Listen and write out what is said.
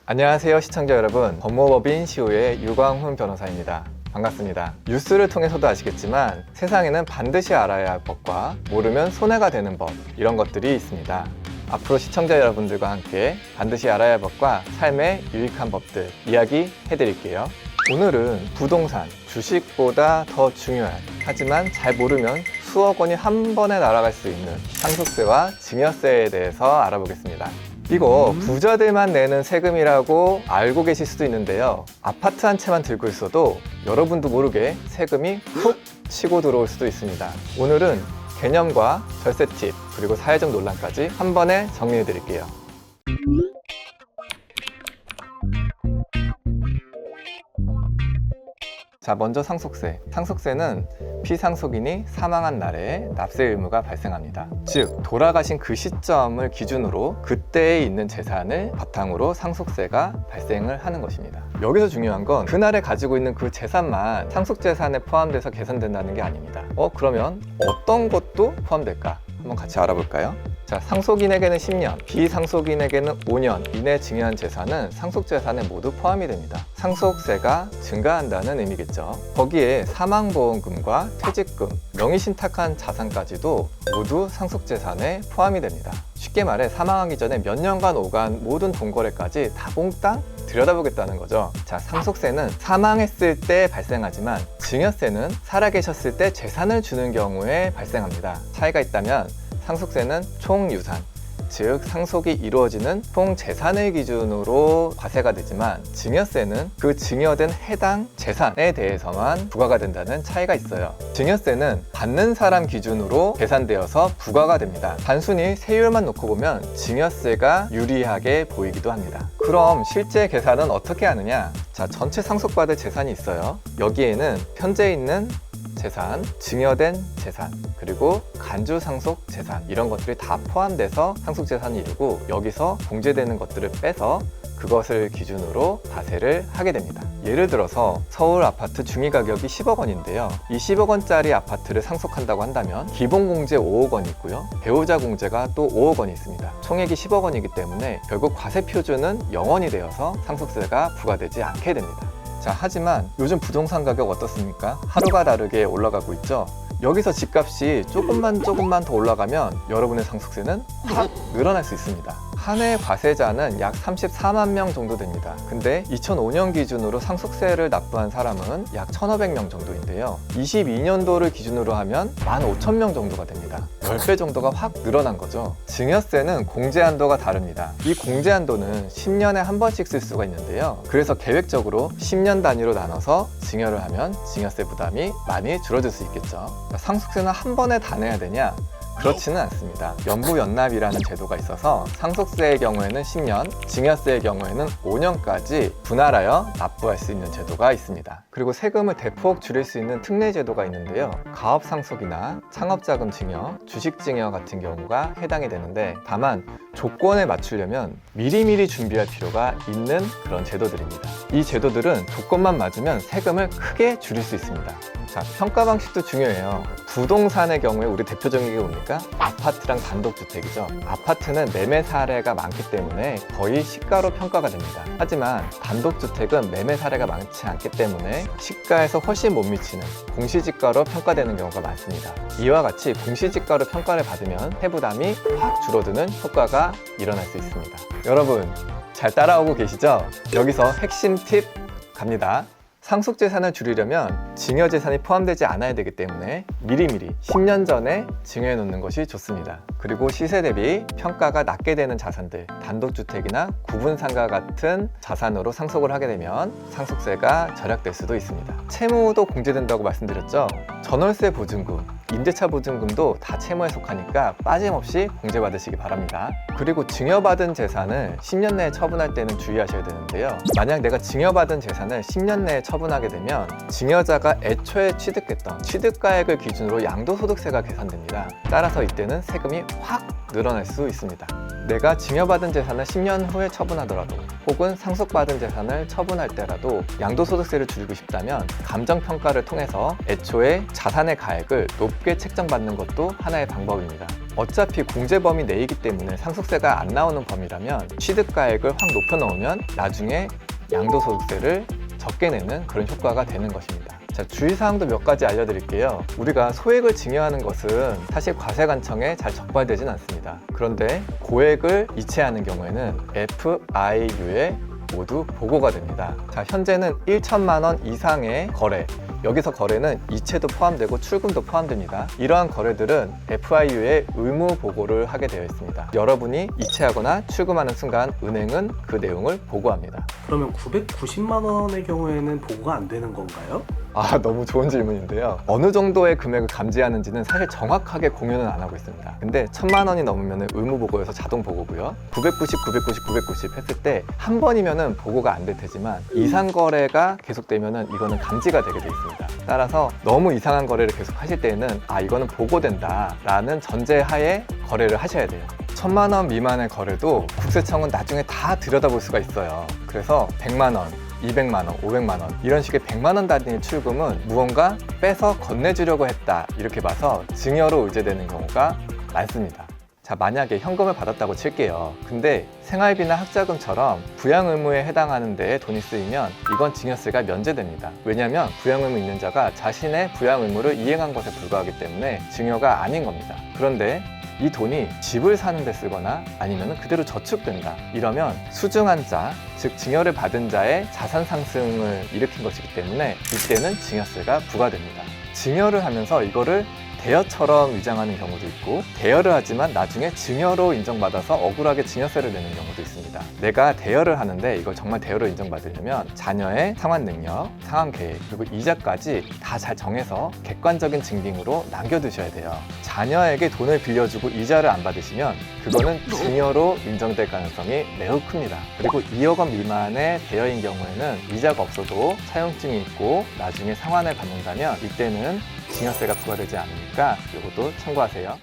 안녕하세요 시청자 여러분, 법무법인 시우의 유광훈 변호사입니다. 반갑습니다. 뉴스를 통해서도 아시겠지만 세상에는 반드시 알아야 할 법과 모르면 손해가 되는 법, 이런 것들이 있습니다. 앞으로 시청자 여러분들과 함께 반드시 알아야 할 법과 삶에 유익한 법들 이야기해 드릴게요. 오늘은 부동산, 주식보다 더 중요한, 하지만 잘 모르면 수억 원이 한 번에 날아갈 수 있는 상속세와 증여세에 대해서 알아보겠습니다. 이거 부자들만 내는 세금이라고 알고 계실 수도 있는데요, 아파트 한 채만 들고 있어도 여러분도 모르게 세금이 훅 치고 들어올 수도 있습니다. 오늘은 개념과 절세 팁, 그리고 사회적 논란까지 한 번에 정리해 드릴게요. 자, 먼저 상속세. 상속세는 피상속인이 사망한 날에 납세 의무가 발생합니다. 즉, 돌아가신 그 시점을 기준으로 그때에 있는 재산을 바탕으로 상속세가 발생을 하는 것입니다. 여기서 중요한 건 그날에 가지고 있는 그 재산만 상속재산에 포함돼서 계산된다는 게 아닙니다. 그러면 어떤 것도 포함될까? 한번 같이 알아볼까요? 자, 상속인에게는 10년, 비상속인에게는 5년 이내 증여한 재산은 상속재산에 모두 포함이 됩니다. 상속세가 증가한다는 의미겠죠. 거기에 사망보험금과 퇴직금, 명의신탁한 자산까지도 모두 상속재산에 포함이 됩니다. 쉽게 말해 사망하기 전에 몇 년간 오간 모든 돈거래까지 다 몽땅 들여다보겠다는 거죠. 자, 상속세는 사망했을 때 발생하지만 증여세는 살아계셨을 때 재산을 주는 경우에 발생합니다. 차이가 있다면 상속세는 총유산, 즉 상속이 이루어지는 총 재산을 기준으로 과세가 되지만 증여세는 그 증여된 해당 재산에 대해서만 부과가 된다는 차이가 있어요. 증여세는 받는 사람 기준으로 계산되어서 부과가 됩니다. 단순히 세율만 놓고 보면 증여세가 유리하게 보이기도 합니다. 그럼 실제 계산은 어떻게 하느냐? 자, 전체 상속받을 재산이 있어요. 여기에는 현재 있는 재산, 증여된 재산, 그리고 간주상속 재산, 이런 것들이 다 포함돼서 상속재산이 이루고, 여기서 공제되는 것들을 빼서 그것을 기준으로 과세를 하게 됩니다. 예를 들어서 서울 아파트 중위가격이 10억 원인데요, 이 10억 원짜리 아파트를 상속한다고 한다면 기본공제 5억 원이 있고요, 배우자 공제가 또 5억 원이 있습니다. 총액이 10억 원이기 때문에 결국 과세 표준은 0원이 되어서 상속세가 부과되지 않게 됩니다. 자, 하지만 요즘 부동산 가격 어떻습니까? 하루가 다르게 올라가고 있죠. 여기서 집값이 조금만 더 올라가면 여러분의 상속세는 확 늘어날 수 있습니다. 한 해 과세자는 약 34만 명 정도 됩니다. 근데 2005년 기준으로 상속세를 납부한 사람은 약 1,500명 정도인데요, 22년도를 기준으로 하면 15,000명 정도가 됩니다. 10배 정도가 확 늘어난 거죠. 증여세는 공제 한도가 다릅니다. 이 공제 한도는 10년에 한 번씩 쓸 수가 있는데요, 그래서 계획적으로 10년 단위로 나눠서 증여를 하면 증여세 부담이 많이 줄어들 수 있겠죠. 상속세는 한 번에 다 내야 되냐? 그렇지는 않습니다. 연부연납이라는 제도가 있어서 상속세의 경우에는 10년, 증여세의 경우에는 5년까지 분할하여 납부할 수 있는 제도가 있습니다. 그리고 세금을 대폭 줄일 수 있는 특례 제도가 있는데요, 가업상속이나 창업자금 증여, 주식증여 같은 경우가 해당이 되는데, 다만 조건에 맞추려면 미리미리 준비할 필요가 있는 그런 제도들입니다. 이 제도들은 조건만 맞으면 세금을 크게 줄일 수 있습니다. 자, 평가 방식도 중요해요. 부동산의 경우에 우리 대표적인 게 뭡니까? 아파트랑 단독주택이죠. 아파트는 매매 사례가 많기 때문에 거의 시가로 평가가 됩니다. 하지만 단독주택은 매매 사례가 많지 않기 때문에 시가에서 훨씬 못 미치는 공시지가로 평가되는 경우가 많습니다. 이와 같이 공시지가로 평가를 받으면 세부담이 확 줄어드는 효과가 일어날 수 있습니다. 여러분, 잘 따라오고 계시죠? 여기서 핵심 팁 갑니다. 상속재산을 줄이려면 증여재산이 포함되지 않아야 되기 때문에 미리미리 10년 전에 증여해 놓는 것이 좋습니다. 그리고 시세 대비 평가가 낮게 되는 자산들, 단독주택이나 구분상가 같은 자산으로 상속을 하게 되면 상속세가 절약될 수도 있습니다. 채무도 공제된다고 말씀드렸죠? 전월세 보증금, 임대차 보증금도 다 채무에 속하니까 빠짐없이 공제받으시기 바랍니다. 그리고 증여받은 재산을 10년 내에 처분할 때는 주의하셔야 되는데요, 만약 내가 증여받은 재산을 10년 내에 처분하게 되면 증여자가 애초에 취득했던 취득가액을 기준으로 양도소득세가 계산됩니다. 따라서 이때는 세금이 확 늘어날 수 있습니다. 내가 증여받은 재산을 10년 후에 처분하더라도 혹은 상속받은 재산을 처분할 때라도 양도소득세를 줄이고 싶다면 감정평가를 통해서 애초에 자산의 가액을 높게 책정받는 것도 하나의 방법입니다. 어차피 공제범위 내이기 때문에 상속세가 안 나오는 범위라면 취득가액을 확 높여 넣으면 나중에 양도소득세를 적게 내는 그런 효과가 되는 것입니다. 자, 주의사항도 몇 가지 알려드릴게요. 우리가 소액을 증여하는 것은 사실 과세관청에 잘 적발되진 않습니다. 그런데 고액을 이체하는 경우에는 FIU에 모두 보고가 됩니다. 자, 현재는 1천만 원 이상의 거래, 여기서 거래는 이체도 포함되고 출금도 포함됩니다. 이러한 거래들은 FIU에 의무 보고를 하게 되어 있습니다. 여러분이 이체하거나 출금하는 순간 은행은 그 내용을 보고합니다. 그러면 990만 원의 경우에는 보고가 안 되는 건가요? 너무 좋은 질문인데요. 어느 정도의 금액을 감지하는지는 사실 정확하게 공유는 안 하고 있습니다. 근데 1,000만 원이 넘으면 의무 보고에서 자동 보고고요. 990 했을 때 한 번이면은 보고가 안 될 테지만 이상 거래가 계속되면은 이거는 감지가 되게 돼 있습니다. 따라서 너무 이상한 거래를 계속 하실 때는 이거는 보고된다라는 전제하에 거래를 하셔야 돼요. 1,000만 원 미만의 거래도 국세청은 나중에 다 들여다볼 수가 있어요. 그래서 100만 원, 200만 원, 500만 원 이런 식의 100만 원 단위의 출금은 무언가 빼서 건네주려고 했다 이렇게 봐서 증여로 의제되는 경우가 많습니다. 자, 만약에 현금을 받았다고 칠게요. 근데 생활비나 학자금처럼 부양 의무에 해당하는 데에 돈이 쓰이면 이건 증여세가 면제됩니다. 왜냐하면 부양 의무 있는 자가 자신의 부양 의무를 이행한 것에 불과하기 때문에 증여가 아닌 겁니다. 그런데 이 돈이 집을 사는 데 쓰거나 아니면 그대로 저축된다 이러면 수중한 자, 즉 증여를 받은 자의 자산 상승을 일으킨 것이기 때문에 이때는 증여세가 부과됩니다. 증여를 하면서 이거를 대여처럼 위장하는 경우도 있고 대여를 하지만 나중에 증여로 인정받아서 억울하게 증여세를 내는 경우도 있습니다. 내가 대여를 하는데 이걸 정말 대여로 인정받으려면 자녀의 상환 능력, 상환 계획, 그리고 이자까지 다 잘 정해서 객관적인 증빙으로 남겨두셔야 돼요. 자녀에게 돈을 빌려주고 이자를 안 받으시면 그거는 증여로 인정될 가능성이 매우 큽니다. 그리고 2억 원 미만의 대여인 경우에는 이자가 없어도 차용증이 있고 나중에 상환을 받는다면 이때는 증여세가 부과되지 않으니까 이것도 참고하세요.